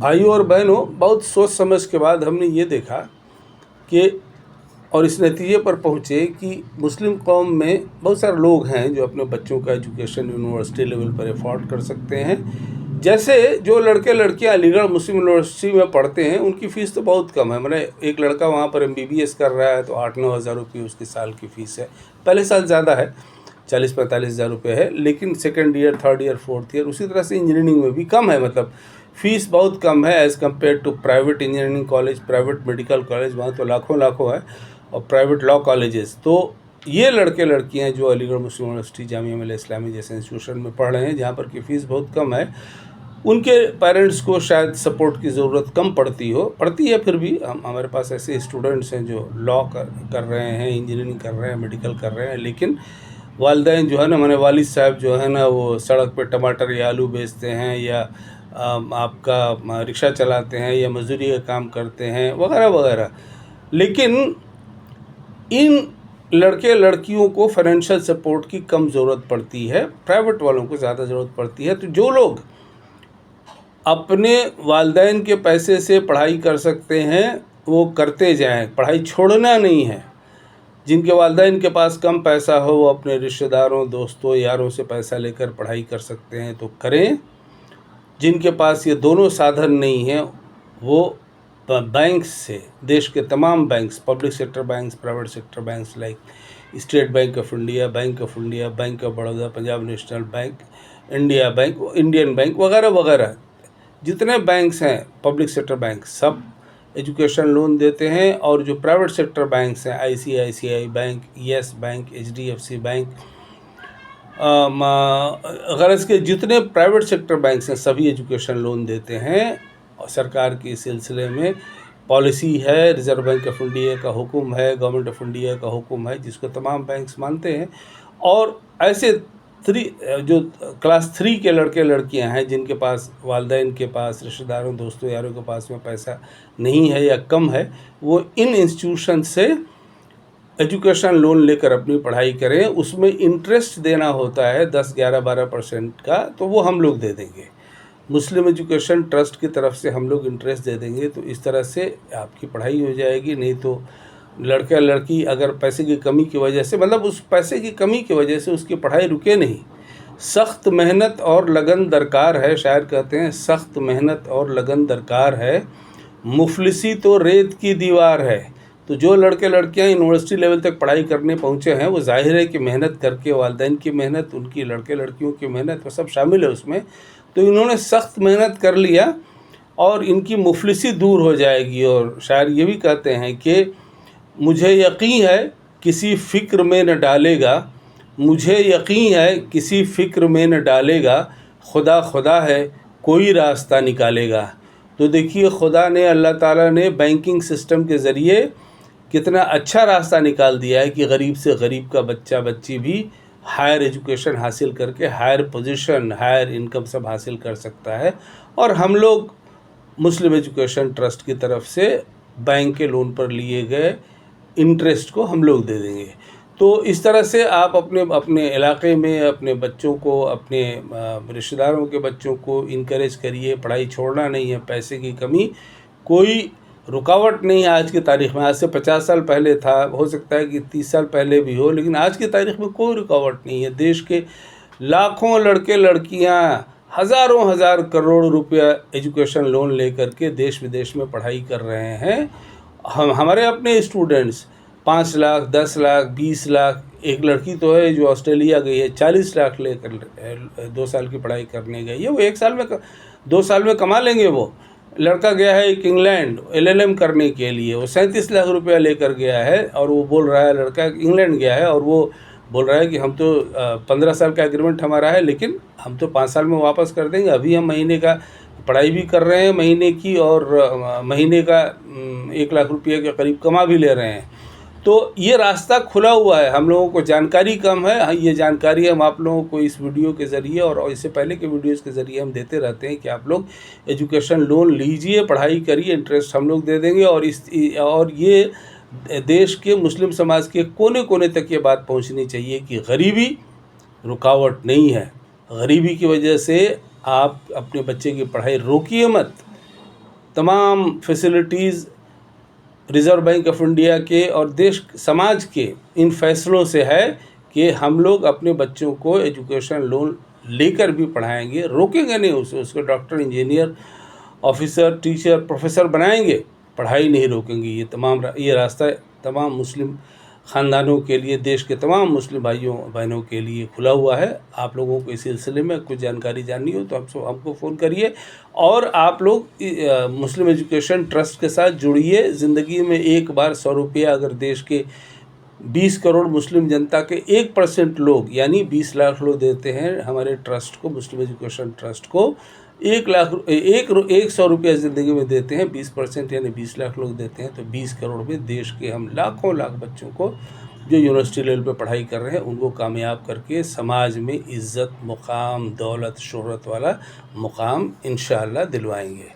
भाइयों और बहनों, बहुत सोच समझ के बाद हमने ये देखा कि और इस नतीजे पर पहुँचे कि मुस्लिम कौम में बहुत सारे लोग हैं जो अपने बच्चों का एजुकेशन यूनिवर्सिटी लेवल पर अफोर्ड कर सकते हैं। जैसे जो लड़के लड़कियां अलीगढ़ मुस्लिम यूनिवर्सिटी में पढ़ते हैं, उनकी फ़ीस तो बहुत कम है। मैंने एक लड़का वहाँ पर MBBS कर रहा है तो 8-9 हज़ार रुपये उसकी साल की फ़ीस है। पहले साल ज़्यादा है, 40-45 हज़ार रुपये है, लेकिन second year, third year, fourth year उसी तरह से इंजीनियरिंग में भी कम है। मतलब फ़ीस बहुत कम है as compare to private engineering college, private medical college, वहाँ तो लाखों है, और प्राइवेट लॉ कॉलेजेस। तो ये लड़के लड़कियां जो अलीगढ़ मुस्लिम यूनिवर्सिटी, जामिया मिल्लिया इस्लामी जैसे इंस्टीट्यूशन में पढ़ रहे हैं, जहाँ पर की फ़ीस बहुत कम है, उनके पेरेंट्स को शायद सपोर्ट की ज़रूरत कम पड़ती है। फिर भी हमारे पास ऐसे स्टूडेंट्स हैं जो लॉ कर रहे हैं, इंजीनियरिंग कर रहे हैं, मेडिकल कर रहे हैं, लेकिन वालिदैन जो है ना, माने वालिद साहब जो है ना, वो सड़क पे टमाटर या आलू बेचते हैं, या आपका रिक्शा चलाते हैं, या मजदूरी का काम करते हैं, वगैरह वगैरह। लेकिन इन लड़के लड़कियों को फाइनेंशियल सपोर्ट की कम ज़रूरत पड़ती है, प्राइवेट वालों को ज़्यादा ज़रूरत पड़ती है। तो जो लोग अपने वालिदैन के पैसे से पढ़ाई कर सकते हैं वो करते जाएं, पढ़ाई छोड़ना नहीं है। जिनके वालिदैन के पास कम पैसा हो, वो अपने रिश्तेदारों, दोस्तों, यारों से पैसा लेकर पढ़ाई कर सकते हैं तो करें। जिनके पास ये दोनों साधन नहीं हैं, वो बैंक से, देश के तमाम banks, public sector banks, private sector banks like state bank of India, bank of India, bank of Baroda, Punjab national bank, India bank, Indian bank वगैरह वगैरह, जितने बैंक्स हैं पब्लिक सेक्टर बैंक, सब एजुकेशन लोन देते हैं। और जो प्राइवेट सेक्टर बैंक्स हैं, ICICI bank, yes bank, HDFC bank, गरज के जितने प्राइवेट सेक्टर बैंक्स हैं सभी एजुकेशन लोन देते हैं। और सरकार की सिलसिले में पॉलिसी है, रिज़र्व बैंक ऑफ इंडिया का हुक्म है, गवर्नमेंट ऑफ इंडिया का हुक्म है, जिसको तमाम बैंक्स मानते हैं। और ऐसे जो क्लास 3 के लड़के लड़कियां हैं जिनके पास वालिदैन के पास, रिश्तेदारों, दोस्तों, यारों के पास में पैसा नहीं है या कम है, वो इन इंस्टीट्यूशन से एजुकेशन लोन लेकर अपनी पढ़ाई करें। उसमें इंटरेस्ट देना होता है 10, 11, 12% का, तो वो हम लोग दे देंगे। मुस्लिम एजुकेशन ट्रस्ट की तरफ से हम लोग इंटरेस्ट दे देंगे। तो इस तरह से आपकी पढ़ाई हो जाएगी। नहीं तो लड़का लड़की अगर पैसे की कमी की वजह से, मतलब उस पैसे की कमी की वजह से उसकी पढ़ाई रुके नहीं। सख्त मेहनत और लगन दरकार है। शायर कहते हैं सख्त मेहनत और लगन दरकार है, मुफलिसी तो रेत की दीवार है। तो जो लड़के लड़कियां यूनिवर्सिटी लेवल तक पढ़ाई करने पहुंचे हैं, वो जाहिर है कि मेहनत करके, वालिदैन की मेहनत, उनकी लड़के लड़कियों की मेहनत, वो सब शामिल है उसमें। तो इन्होंने सख्त मेहनत कर लिया और इनकी मुफलिसी दूर हो जाएगी। और शायर ये भी कहते हैं कि मुझे यकीन है किसी फ़िक्र में न डालेगा, मुझे यकीन है किसी फ़िक्र में न डालेगा, खुदा खुदा है कोई रास्ता निकालेगा। तो देखिए, खुदा ने, अल्लाह ताला ने बैंकिंग सिस्टम के ज़रिए कितना अच्छा रास्ता निकाल दिया है कि गरीब से गरीब का बच्चा बच्ची भी हायर एजुकेशन हासिल करके हायर पोजीशन, हायर इनकम सब हासिल कर सकता है। और हम लोग मुस्लिम एजुकेशन ट्रस्ट की तरफ से बैंक के लोन पर लिए गए इंटरेस्ट को हम लोग दे देंगे। तो इस तरह से आप अपने इलाके में अपने बच्चों को, अपने रिश्तेदारों के बच्चों को इनकरेज करिए। पढ़ाई छोड़ना नहीं है। पैसे की कमी कोई रुकावट नहीं है आज की तारीख़ में। आज से 50 साल पहले था, हो सकता है कि 30 साल पहले भी हो, लेकिन आज की तारीख़ में कोई रुकावट नहीं है। देश के लाखों लड़के लड़कियां हज़ारों हज़ार करोड़ रुपया एजुकेशन लोन लेकर के देश विदेश में पढ़ाई कर रहे हैं। हमारे अपने स्टूडेंट्स 5 लाख, 10 लाख, 20 लाख, एक लड़की तो है जो ऑस्ट्रेलिया गई है, 40 लाख लेकर 2 साल की पढ़ाई करने गई है। वो 1 साल में 2 साल में कमा लेंगे। वो लड़का गया है एक इंग्लैंड LLM करने के लिए, वो 37 लाख रुपया लेकर गया है। और वो बोल रहा है, लड़का इंग्लैंड गया है और वो बोल रहा है कि हम तो 15 साल का एग्रीमेंट हमारा है, लेकिन हम तो 5 साल में वापस कर देंगे। अभी हम महीने का पढ़ाई भी कर रहे हैं महीने की, और महीने का 1 लाख रुपये के करीब कमा भी ले रहे हैं। तो ये रास्ता खुला हुआ है। हम लोगों को जानकारी कम है। ये जानकारी हम आप लोगों को इस वीडियो के ज़रिए और इससे पहले के वीडियोज़ के ज़रिए हम देते रहते हैं कि आप लोग एजुकेशन लोन लीजिए, पढ़ाई करिए, इंटरेस्ट हम लोग दे देंगे। और ये देश के मुस्लिम समाज के कोने कोने तक ये बात पहुंचनी चाहिए कि गरीबी रुकावट नहीं है। गरीबी की वजह से आप अपने बच्चे की पढ़ाई रोकिए मत। तमाम facilities reserve bank of India के और देश समाज के इन फैसलों से है कि हम लोग अपने बच्चों को एजुकेशन लोन लेकर भी पढ़ाएंगे, रोकेंगे नहीं उसे, उसको doctor, engineer, officer, teacher, professor बनाएंगे, पढ़ाई नहीं रोकेंगे। ये रास्ता तमाम मुस्लिम ख़ानदानों के लिए, देश के तमाम मुस्लिम भाइयों बहनों के लिए खुला हुआ है। आप लोगों को इस सिलसिले में कुछ जानकारी जाननी हो तो हमको फ़ोन करिए और आप लोग मुस्लिम एजुकेशन ट्रस्ट के साथ जुड़िए। ज़िंदगी में एक बार 100 रुपया अगर देश के 20 करोड़ मुस्लिम जनता के 1% लोग यानी 20 लाख लोग देते हैं हमारे ट्रस्ट को, मुस्लिम एजुकेशन ट्रस्ट को 100 रुपया ज़िंदगी में देते हैं, 20% यानी 20 लाख लोग देते हैं, तो 20 करोड़ में देश के हम लाखों लाख बच्चों को जो यूनिवर्सिटी लेवल पे पढ़ाई कर रहे हैं उनको कामयाब करके समाज में इज़्ज़त, मुकाम, दौलत, शोहरत वाला मुकाम इंशाअल्लाह दिलवाएंगे।